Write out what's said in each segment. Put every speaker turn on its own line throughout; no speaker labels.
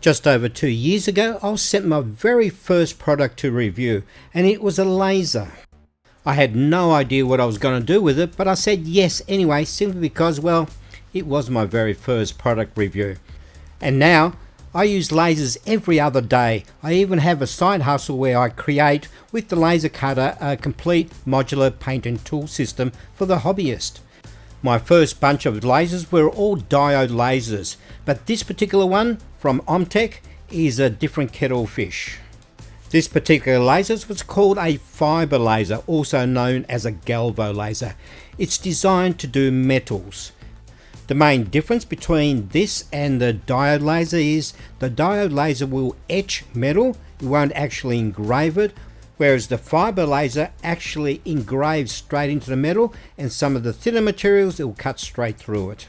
Just over 2 years ago, I was sent my very first product to review, and it was a laser. I had no idea what I was going to do with it, but I said yes anyway, simply because, well, it was my very first product review. And now, I use lasers every other day. I even have a side hustle where I create, with the laser cutter, a complete modular paint and tool system for the hobbyist. My first bunch of lasers were all diode lasers, but this particular one from OMTech is a different kettle of fish. This particular laser was called a fiber laser, also known as a Galvo laser. It's designed to do metals. The main difference between this and the diode laser is the diode laser will etch metal, it won't actually engrave it, whereas the fiber laser actually engraves straight into the metal, and some of the thinner materials it will cut straight through it.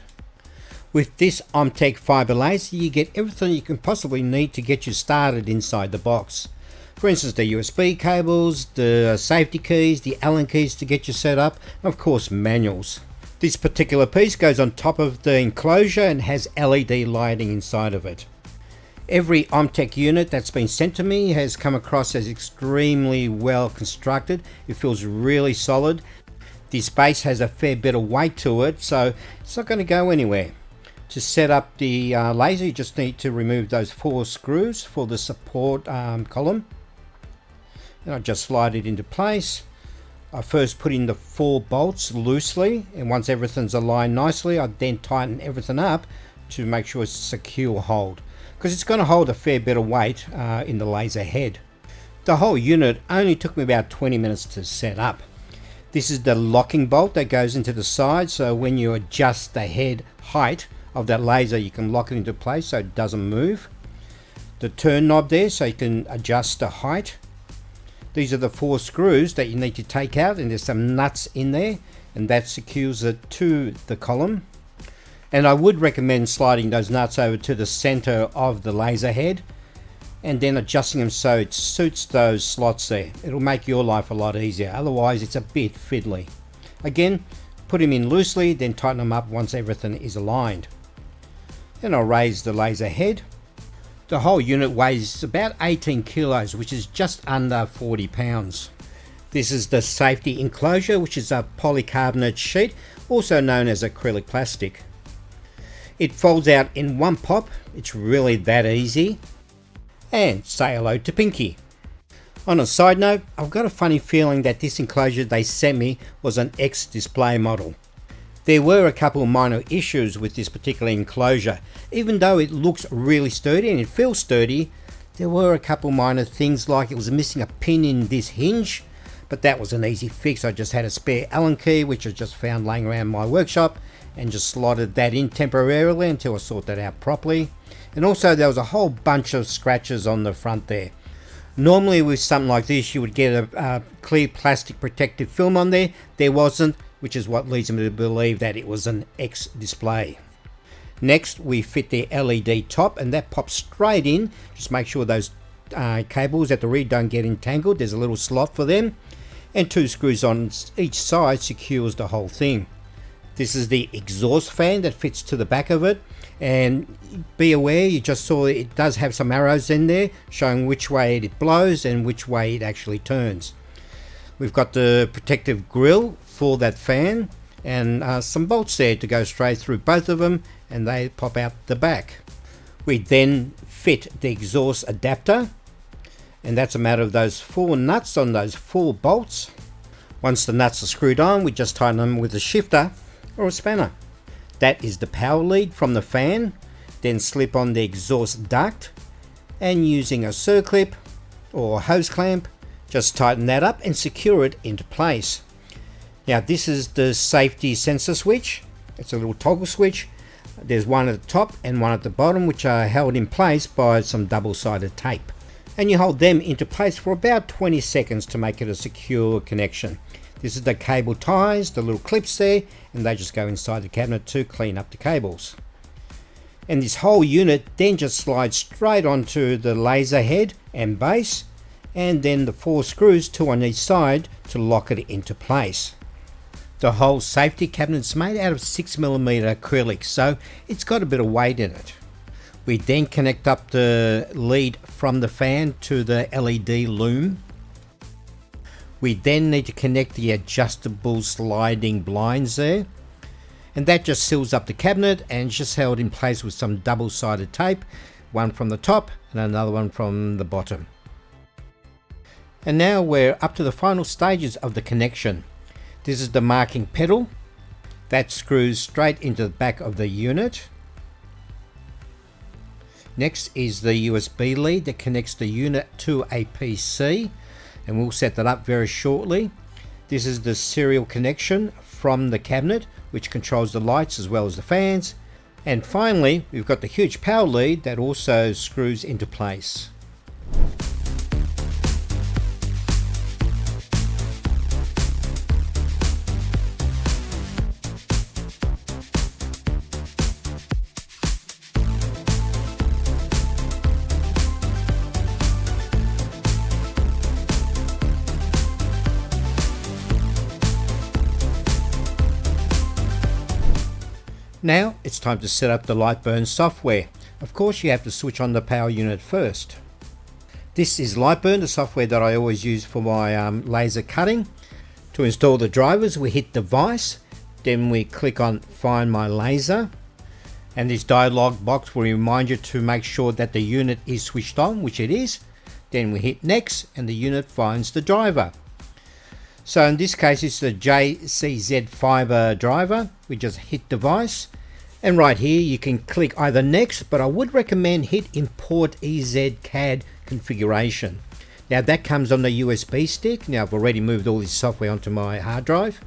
With this OMTech fiber laser, you get everything you can possibly need to get you started inside the box. For instance, the USB cables, the safety keys, the Allen keys to get you set up, and of course manuals. This particular piece goes on top of the enclosure and has LED lighting inside of it. Every OMTech unit that's been sent to me has come across as extremely well constructed. It feels really solid. This base has a fair bit of weight to it, so it's not going to go anywhere. To set up the laser, you just need to remove those 4 screws for the support column. And I just slide it into place. I first put in the 4 bolts loosely, and once everything's aligned nicely, I then tighten everything up to make sure it's a secure hold, because it's going to hold a fair bit of weight in the laser head. The whole unit only took me about 20 minutes to set up. This is the locking bolt that goes into the side, so when you adjust the head height of that laser, you can lock it into place so it doesn't move. The turn knob there, so you can adjust the height. These are the 4 screws that you need to take out, and there's some nuts in there, and that secures it to the column. And I would recommend sliding those nuts over to the center of the laser head and then adjusting them so it suits those slots there. It'll make your life a lot easier, otherwise it's a bit fiddly. Again, put them in loosely, then tighten them up once everything is aligned. Then I'll raise the laser head. The whole unit weighs about 18 kilos, which is just under 40 pounds. This is the safety enclosure, which is a polycarbonate sheet, also known as acrylic plastic. It folds out in one pop. It's really that easy. And say hello to Pinky. On a side note, I've got a funny feeling that this enclosure they sent me was an X-display model. There were a couple of minor issues with this particular enclosure. Even though it looks really sturdy and it feels sturdy, there were a couple minor things, like it was missing a pin in this hinge, but that was an easy fix. I just had a spare Allen key, which I just found laying around my workshop, and just slotted that in temporarily until I sort that out properly. And also there was a whole bunch of scratches on the front there. Normally with something like this you would get a clear plastic protective film on there. There wasn't, which is what leads me to believe that it was an X display. Next we fit the LED top, and that pops straight in. Just make sure those cables at the rear don't get entangled. There's a little slot for them, and 2 screws on each side secures the whole thing. This is the exhaust fan that fits to the back of it, and be aware, you just saw it does have some arrows in there showing which way it blows and which way it actually turns. We've got the protective grill for that fan, and some bolts there to go straight through both of them, and they pop out the back. We then fit the exhaust adapter, and that's a matter of those 4 nuts on those 4 bolts. Once the nuts are screwed on, we just tighten them with a shifter or a spanner. That is the power lead from the fan. Then slip on the exhaust duct, and using a circlip or hose clamp, just tighten that up and secure it into place. Now this is the safety sensor switch. It's a little toggle switch. There's one at the top and one at the bottom, which are held in place by some double-sided tape, and you hold them into place for about 20 seconds to make it a secure connection. This is the cable ties, the little clips there, and they just go inside the cabinet to clean up the cables. And this whole unit then just slides straight onto the laser head and base, and then the 4 screws, 2 on each side, to lock it into place. The whole safety cabinet is made out of 6mm acrylic, so it's got a bit of weight in it. We then connect up the lead from the fan to the LED loom. We then need to connect the adjustable sliding blinds there. And that just seals up the cabinet and just held in place with some double-sided tape, one from the top and another one from the bottom. And now we're up to the final stages of the connection. This is the marking pedal that screws straight into the back of the unit. Next is the USB lead that connects the unit to a PC, and we'll set that up very shortly. This is the serial connection from the cabinet, which controls the lights as well as the fans. And finally, we've got the huge power lead that also screws into place. Now it's time to set up the LightBurn software. Of course, you have to switch on the power unit first. This is LightBurn, the software that I always use for my laser cutting. To install the drivers, we hit device, then we click on find my laser, and this dialog box will remind you to make sure that the unit is switched on, which it is. Then we hit next and the unit finds the driver. So in this case it's the JCZ fiber driver. We just hit device, and right here you can click either next, but I would recommend hit import EZCAD configuration. Now that comes on the USB stick. Now I've already moved all this software onto my hard drive,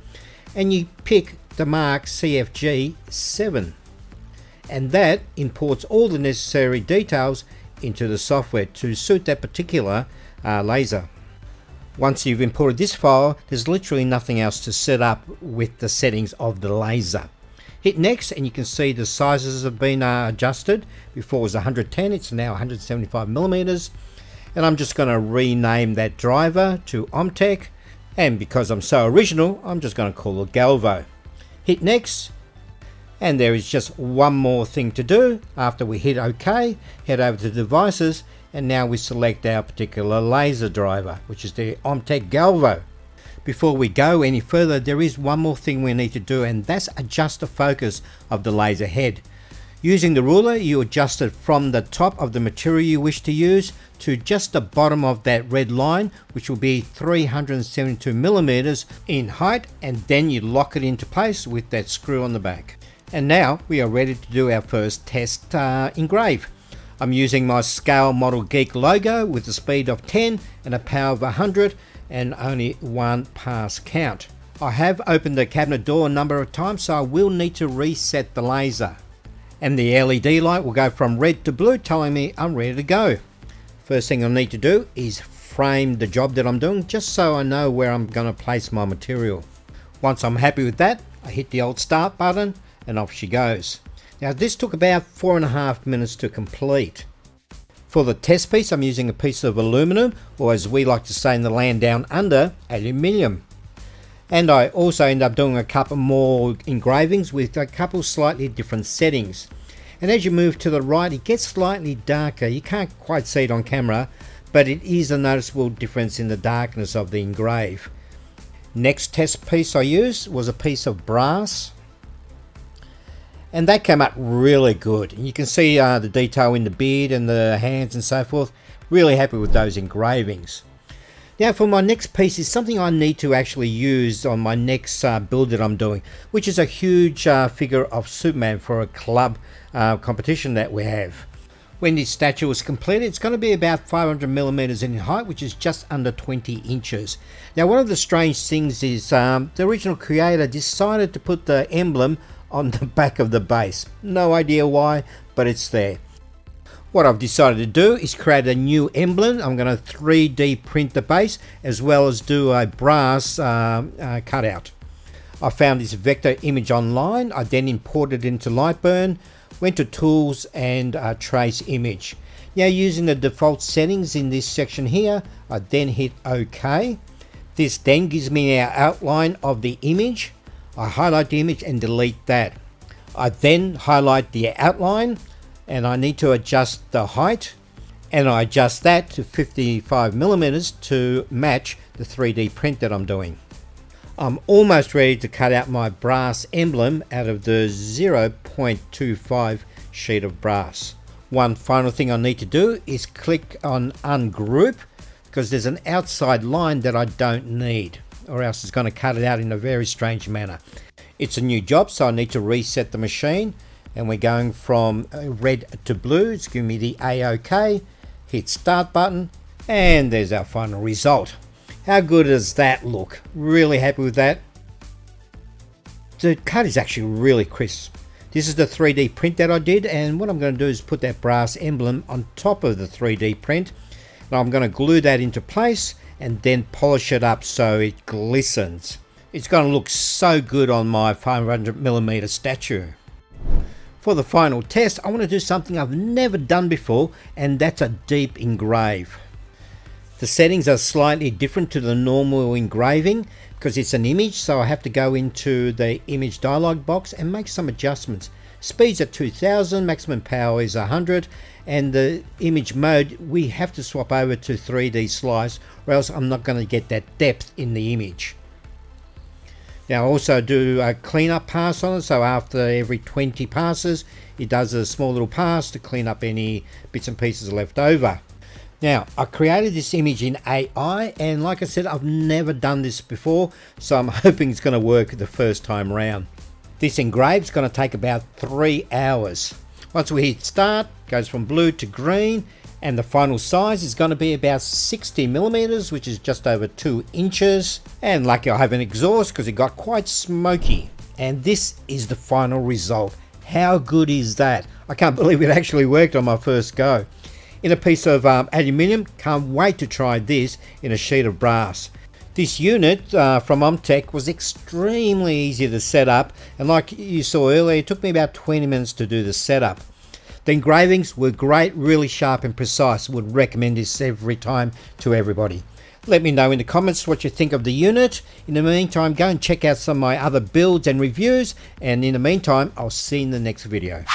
and you pick the mark CFG7, and that imports all the necessary details into the software to suit that particular laser. Once you've imported this file, there's literally nothing else to set up with the settings of the laser. Hit next and you can see the sizes have been adjusted. Before it was 110, it's now 175 millimeters. And I'm just going to rename that driver to OMTech. And because I'm so original, I'm just going to call it Galvo. Hit next. And there is just one more thing to do. After we hit OK, head over to devices, and now we select our particular laser driver, which is the OMTech Galvo. Before we go any further, there is one more thing we need to do, and that's adjust the focus of the laser head. Using the ruler, you adjust it from the top of the material you wish to use to just the bottom of that red line, which will be 372 millimeters in height, and then you lock it into place with that screw on the back. And now we are ready to do our first test engrave. I'm using my Scale Model Geek logo with a speed of 10 and a power of 100 and only one pass count. I have opened the cabinet door a number of times, so I will need to reset the laser. And the LED light will go from red to blue, telling me I'm ready to go. First thing I need to do is frame the job that I'm doing, just so I know where I'm going to place my material. Once I'm happy with that, I hit the old start button and off she goes. Now this took about 4.5 minutes to complete. For the test piece, I'm using a piece of aluminum, or as we like to say in the land down under, aluminium. And I also end up doing a couple more engravings with a couple slightly different settings. And as you move to the right, it gets slightly darker. You can't quite see it on camera, but it is a noticeable difference in the darkness of the engrave. Next test piece I used was a piece of brass, and that came out really good. You can see the detail in the beard and the hands and so forth. Really happy with those engravings. Now for my next piece is something I need to actually use on my next build that I'm doing, which is a huge figure of Superman for a club competition that we have. When this statue is completed, it's going to be about 500 millimeters in height, which is just under 20 inches. Now one of the strange things is the original creator decided to put the emblem on the back of the base. No idea why, but it's there. What I've decided to do is create a new emblem. I'm going to 3D print the base as well as do a brass cutout. I found this vector image online. I then imported it into LightBurn, went to tools and trace image. Now using the default settings in this section here, I then hit OK. This then gives me our outline of the image. I highlight the image and delete that. I then highlight the outline, and I need to adjust the height, and I adjust that to 55mm to match the 3D print that I'm doing. I'm almost ready to cut out my brass emblem out of the 0.25 sheet of brass. One final thing I need to do is click on ungroup, because there's an outside line that I don't need, or else it's going to cut it out in a very strange manner. It's a new job, so I need to reset the machine, and we're going from red to blue. It's giving me the AOK. Hit start button, and there's our final result. How good does that look? Really happy with that. The cut is actually really crisp. This is the 3D print that I did, and what I'm going to do is put that brass emblem on top of the 3D print. Now I'm going to glue that into place and then polish it up so it glistens. It's going to look so good on my 500mm statue. For the final test, I want to do something I've never done before, and that's a deep engrave. The settings are slightly different to the normal engraving because it's an image, so I have to go into the image dialog box and make some adjustments. Speed's at 2000, maximum power is 100, and the image mode we have to swap over to 3D slice, or else I'm not going to get that depth in the image. Now I also do a cleanup pass on it, so after every 20 passes it does a small little pass to clean up any bits and pieces left over. Now I created this image in AI, and like I said, I've never done this before, so I'm hoping it's going to work the first time round. This engrave is going to take about 3 hours. Once we hit start, it goes from blue to green, and the final size is going to be about 60mm, which is just over 2 inches. And lucky I have an exhaust because it got quite smoky. And this is the final result. How good is that? I can't believe it actually worked on my first go. In a piece of aluminium, can't wait to try this in a sheet of brass. This unit from OMTech was extremely easy to set up, and like you saw earlier, it took me about 20 minutes to do the setup. The engravings were great, really sharp and precise. Would recommend this every time to everybody. Let me know in the comments what you think of the unit. In the meantime, go and check out some of my other builds and reviews, and in the meantime, I'll see you in the next video.